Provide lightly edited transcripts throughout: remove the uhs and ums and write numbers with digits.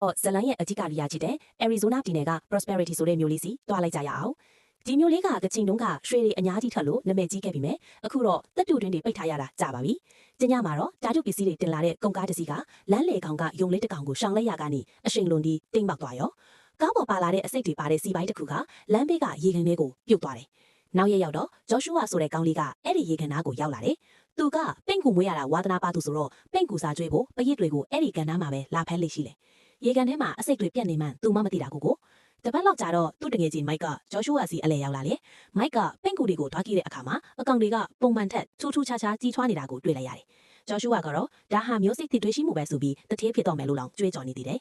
ဇလန်ရဲ့အဓိကနေရာဖြစ်တဲ့ Arizona ပြည်နယ်က Prosperity ဆိုတဲ့မြို့လေးစီတွားလိုက်ကြရအောင်ဒီမြို့လေးကကချင်တုန်းကရွှေတွေအများကြီးထက်လို့နာမည်ကြီးခဲ့ပြီမဲ့အခုတော့တပ်တူတွင်းတွေပိတ်ထားရတာကြာပါပြီ။ကျညမှာတော့ဓာတုပစ္စည်းတွေတင်လာတဲ့ကုန်ကားတစ်စီးကလမ်းလေကောင်ကယုံလေးတစ်ကောင်ကိုရှောင်လိုက်ရကနေအရှိန်လွန်ပြီးတိမ်ပေါက်သွားရော။ကားပေါ်ပါလာတဲ့အစိတ်တွေပါတဲ့စီပိုင်းတစ်ခုကလမ်းဘေးကရေကန်လေးကိုပြုတ်သွားတယ်။နောက်ရက်ရောက်တော့ဂျော်ရှူဝါဆိုတဲ့ကောင်လေးကအဲ့ဒီရေကန်နားကိုရောက်လာတယ်။သူကပင့်ကူမွေးရတာဝါသနာပါသူဆိုတော့ပင့်ကူစာကျွေးဖို့ပရစ်တွေကိုအဲ့ဒီကန်နားမှာပဲလာဖမ်းလိမ့်ရှိလေ။ရေကန်ထဲမှာအစိတ်တွေပြက်နေမှသူမှမသိတာကိုတပတ်လောက်ကြာတော့သူ့တငယ်ချင်းမိုက်ကဂျော်ရှူဝါစီအလဲရောက်လာလေမိုက်ကပင့်ကူတွေကိုတွားကြည့်တဲ့အခါမှာအကောင်တွေကပုံမှန်ထက်ထူးထူးခြားခြားကြီးထွားနေတာကိုတွေ့လိုက်ရတယ်ဂျော်ရှူဝါကတော့ဒါဟာမျိုးစိတ်သစ်တွေးရှိမှုပဲဆိုပြီးတထေးဖြစ်တော့မယ်လို့လောင်ကြွေးကြော်နေသေးတယ်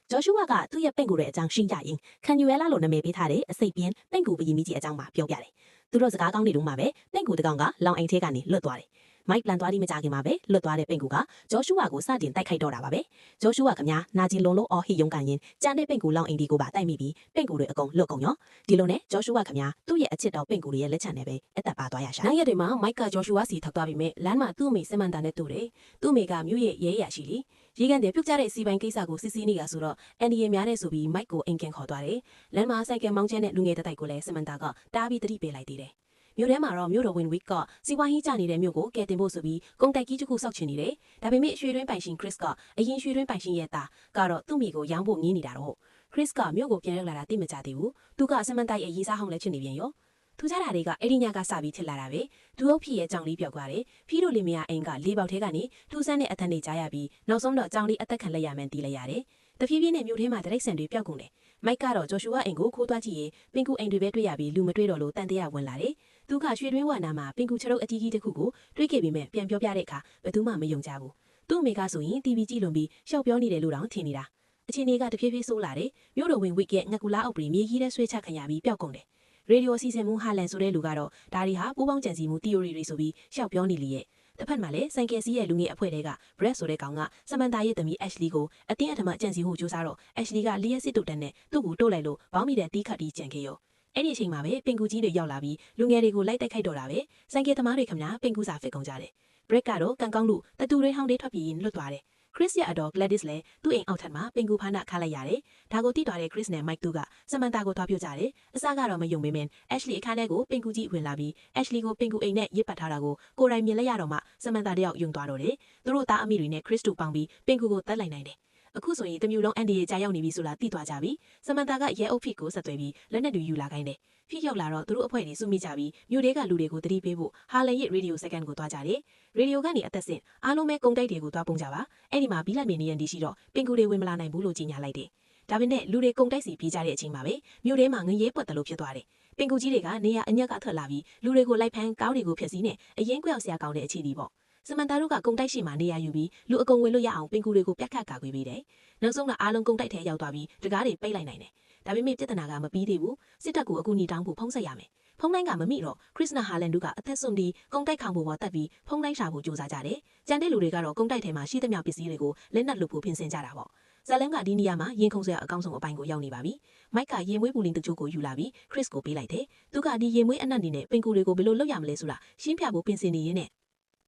ဂျော်ရှူဝါကသူ့ရဲ့ပင့်ကူရဲ့အကြောင်းရှင်းကြရင်ခံယူရဲလာလို့နာမည်ပေးထားတဲ့အစိတ်ပြင်းပင့်ကူပရင်မီကြီးအကြောင်းမှာပြောပြတယ်သူတို့စကားကောင်းနေလို့မှပဲပင့်ကူတကောင်ကလောင်အိမ်ထဲကနေလွတ်သွားတယ်မိုက်ပလန်သွားပြီးမကြခင်မှာပဲလွတ်သွားတဲ့ပင့်ကူကဂျော်ရှူဝါကိုစတင်တိုက်ခိုက်တော့တာပါပဲဂျော်ရှူဝါခင်ဗျာနာကျင်လုံးလုံးအော်ဟီယုံကန်ရင်ကြံတဲ့ပင့်ကူလောင်အိမ်ဒီကိုပါတိုက်မိပြီးပင့်ကူတွေအကုန်လွတ်ကုန်ရောဒီလိုနဲ့ဂျော်ရှူဝါခင်ဗျာသူ့ရဲ့အချစ်တော်ပင့်ကူတွေရဲ့လက်ချံနဲ့ပဲအသက်ပါသွားရရှာနောက်ရက်တွေမှာမိုက်ကဂျော်ရှူဝါစီထောက်သွားပြီးမြဲလမ်းမှာသူ့အမေစမန်တာနဲ့တူတယ်သူ့အမေကမြို့ရဲ့ရဲရရှိလီရေကန်တဲ့ပြုတ်ကျတဲ့စီပိုင်းကိစ္စကိုစစ်ဆေးနေတာဆိုတော့အန်ဒီရဲ့များတဲ့ဆိုပြီးမိုက်ကိုအိမ်ကန်ခေါ်သွားတယ်လမ်းမှာဆိုင်ကယ်မောင်းချဲတဲ့လူငယ်တိုက်ကိုလည်းစမန်တာကတားပြီးတတိပေးလိုက်သေးတယ်မြို့ထဲမှာတော့မြို့တော်ဝင်ဝစ်ကစီဝိုင်းဟင်းကြနေတဲ့မြို့ကိုကယ်တင်ဖို့ဆိုပြီးကုန်တိုက်ကြီးတစ်ခုစောက်ချင်နေတယ်။ဒါပေမဲ့ရွှေတွင်းပိုင်ရှင်ခရစ်ကအရင်ရွှေတွင်းပိုင်ရှင်ရဲ့သားကတော့သူ့မိကိုရောင်းဖို့ငင်းနေတာတော့ခရစ်ကမြို့ကိုပြန်ရောက်လာတာသိမကြသေးဘူး။သူကစမန်တိုက်ရဲ့ရေးစားဟောင်းလည်းဖြစ်နေပြန်ရော။ထူးခြားတာတွေကအဲ့ဒီညကစပြီးဖြစ်လာတာပဲ။ဒူအုပ်ဖြစ်ရဲ့ကြောင်လေးပြောက်သွားတယ်။ဖီးတို့လင်မယားအိမ်ကလေးပေါက်ထဲကနေထူးဆန်းတဲ့အထက်နေကြားရပြီးနောက်ဆုံးတော့ကြောင်လေးအသက်ခံလက်ရမှန်းတီးလိုက်ရတယ်။တဖြည်းဖြည်းနဲ့မြို့ထဲမှာဒရိတ်ဆန်တွေပျောက်ကုန်တယ်။မိုက်ကတော့ဂျော်ရှူဝါအိမ်ကိုခိုးသွားကြည့်ရင်ပင်ကူအိမ်တွေပဲတွေ့ရပြီးလူမတွေ့တော့လို့တန်တရားဝင်လာတယ်။သူကရွှေတွင်းဝါနာမှာပင်ကူချရုပ်အကြီးကြီးတစ်ခုကိုတွေးခဲ့ပြီးမှပြန်ပြောပြတဲ့အခါဘယ်သူမှမယုံကြဘူး။သူ့အမေကဆိုရင် TV ကြည့်လွန်ပြီးရှောက်ပြောနေတယ်လို့တောင်ထင်နေတာ။အချင်းတွေကတဖြည်းဖြည်းဆိုးလာတယ်။မြို့တော်ဝင်ဝစ်ရဲ့ငကူလားအုပ်ပြီးမြေကြီးထဲဆွဲချခံရပြီးပျောက်ကုန်တယ်။ရေဒီယိုအစီအစဉ်မှုဟာလန်ဆိုတဲ့လူကတော့ဒါတွေဟာပူးပေါင်းကြံစည်မှု theory တွေဆိုပြီးရှောက်ပြောနေလေရဲ့တစ်ဖက်မှာလည်းဆိုင်ကယ်စီးရဲ့လူငယ်အဖွဲ့တွေက Brett ဆိုတဲ့ကောင်ကစမန်တာရဲ့သမီး Ashley ကိုအတင်းအဓမ္မကြံစည်မှုကြိုးစားတော့ Ashley ကလျှက်စစ်တုတ်တန်းနဲ့သူ့ကိုတိုးလိုက်လို့ဘောင်းမိတဲ့တီးခတ်တီးကြံခဲ့ရောအဲ့ဒီအချိန်မှာပဲပင်ကူကြီးတွေရောက်လာပြီးလူငယ်တွေကိုလိုက်တိုက်ခိုက်တော့တာပဲဆိုင်ကယ်သမားတွေခမညာပင်ကူစာဖစ်ကုန်ကြတယ် Brett ကတော့ကန်ကောင်းလို့တတူတွေဟောင်းတွေထွက်ပြေးရင်လွတ်သွားတယ်ခရစ်ရဲ့အတော် Gladys လည်းသူ့အိမ်အောက်ထပ်မှာပင်ကူဖားနာခါလိုက်ရတယ်။ဒါကိုတိသွားတဲ့ Chris နဲ့ Mike တို့ကစမန်တာကိုတွားပြကြတယ်။အစကတော့မယုံပေမဲ့ Ashley အခန်းထဲကိုပင်ကူကြီးဝင်လာပြီး Ashley ကိုပင်ကူအိမ်နဲ့ရစ်ပတ်ထားတာကိုကိုယ်တိုင်မြင်လိုက်ရတော့မှစမန်တာတယောက်ယုံသွားတော့တယ်။သူတို့သားအမိတွေနဲ့ Chris တို့ပေါင်းပြီးပင်ကူကိုတတ်လိုက်နိုင်တယ်။အခုဆိုရင်တမျိုးလုံးအန်ဒီရဲ့ကြာရောက်နေပြီဆိုတာသိသွားကြပြီ။စမန်တာကရဲအုပ်ဖြစ်ကိုဆက်သွယ်ပြီးလက်နက်တွေယူလာခိုင်းတယ်။ဖြစ်ရောက်လာတော့သူတို့အဖွဲ့တွေစုမိကြပြီးမြို့ထဲကလူတွေကိုတတိပေးဖို့ဟာလန်ရဲ့ရေဒီယိုစကန်ကိုတွားကြတယ်။ရေဒီယိုကနေအသက်ဆင့်အားလုံးပဲကုန်တိုက်တွေကိုတွားပုံကြပါ။အဲ့ဒီမှာဘီလက်မင်းနေရန်ဒီရှိတော့ပင်ကူတွေဝင်မလာနိုင်ဘူးလို့ကြီးညာလိုက်တယ်။ဒါပေမဲ့လူတွေကုန်တိုက်စီပြေးကြတဲ့အချိန်မှာပဲမြို့ထဲမှာငရဲပွက်တယ်လို့ဖြစ်သွားတယ်။ပင်ကူကြီးတွေကနေရအညက်ကထွက်လာပြီးလူတွေကိုလိုက်ဖမ်းကားတွေကိုဖျက်ဆီးနေအရင်ကွက်ဆရာကောင်းတဲ့အခြေဒီပေါ့။စမန်တာတို့ကကုန်တိုက်ရှိမှနေရယူပြီးလူအကုန်ဝင်လို့ရအောင်ပင်ကူတွေကိုပြတ်ခတ်ကာကွယ်ပေးတယ်။နောက်ဆုံးတော့အားလုံးကုန်တိုက်ထဲရောက်သွားပြီးတကားတွေပိတ်လိုက်နိုင်တယ်။ဒါပေမဲ့ပြဿနာကမပြီးသေးဘူး။စစ်တပ်ကအကူအညီတောင်းဖို့ဖုံးဆက်ရမယ်။ဖုံးတိုင်းကမမိတော့ခရစ်နာဟာလန်တို့ကအသက်ဆုံးပြီးကုန်တိုက်ခေါင်ပေါ်ပေါ်တက်ပြီးဖုံးတိုင်းရှာဖို့ကြိုးစားကြတယ်။ကျန်တဲ့လူတွေကတော့ကုန်တိုက်ထဲမှာရှိသမျှပစ္စည်းတွေကိုလက်နက်လုပ်ဖို့ပြင်ဆင်ကြတာပေါ့။ဇလန်ကဒီနေရာမှာရင်ခုန်စရာအကောင်းဆုံးအပိုင်းကိုရောက်နေပါပြီ။မိုက်ကရင်မွေးပူလင်းတချို့ကိုယူလာပြီးခရစ်ကိုပေးလိုက်တယ်။သူကဒီရင်မွေးအနက်နေနဲ့ပင်ကူတွေကိုဘယ်လိုလုပ်ရမလဲဆိုတာရှင်းပြဖို့ပြင်ဆင်နေရင်းနဲ့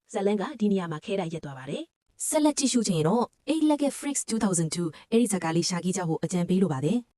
ဇလန်ကဒီနေရာမှာခဲတိုက်ရက်သွားပါတယ်ဆက်လက်ကြည့်ရှုခြင်းတော့8 Legged Freaks 2002အဲ့ဒီဇာတ်ကားလေးရှာကြည့်ကြဖို့အကြံပေးလိုပါတယ်